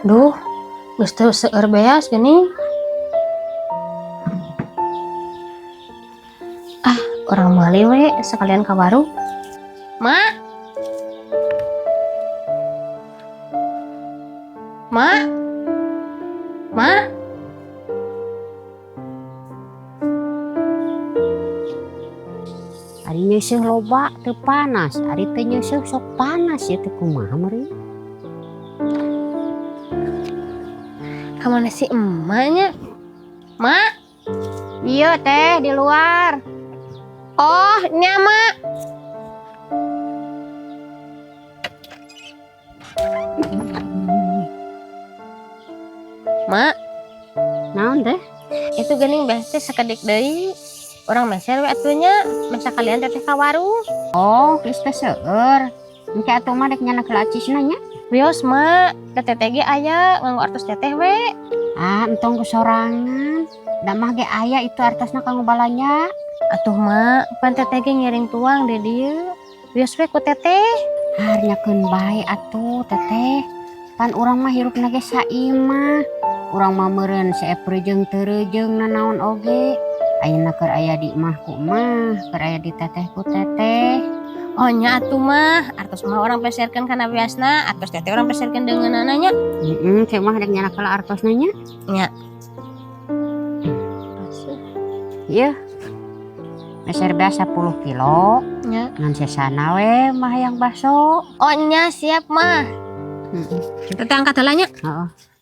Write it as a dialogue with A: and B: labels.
A: Duh, geus teu seueur beas geuning. Ah, orang mali we sekalian ka warung. Mak. Mak. Mak.
B: Ari nyeuseum loba teu panas, ari teu nyeuseum sok panas ya teh kumaha meureun.
A: Kamana si emaknya? Mak.
B: Iya teh di luar.
A: Oh, nya Mak. Mak,
B: Naon teh?
A: itu geuning beas teh sakedik deui. Orang meser we atunya, masa kalian teteh ka warung.
B: Oh, geus teh seueur. Engke atuh mah dek nyana kelacisna nya.
A: Wios Mak, teteh ge aya nganggo artos teteh we.
B: Ah, entong kesorangan. Da mah ge aya itu artosna kanggo balanja.
A: Atuh Mak, pan teteh ge ngiring tuang di dieu. Wios we ku teteh.
B: Harnyakeun bae atuh teteh. Pan urang mah hirupna ge saimah. Urang mah meureun saeprejeung teu rejeung nanaon oge. Ayeuna keur aya di imah ku emah, keur aya di teteh ku teteh.
A: Oh nya atuh mah, artos mah orang peserkeun kana wiasna, artos teteh orang peserkeun deungeunana nya.
B: Cek mah dek nyana kala artosna nya.
A: Nya.
B: Iya. Meser beas 10 kilo.
A: Nya.
B: Ngan sesana we mah hayang baso.
A: Oh nya siap mah. Teteh angkat heula nya.
B: Heeh.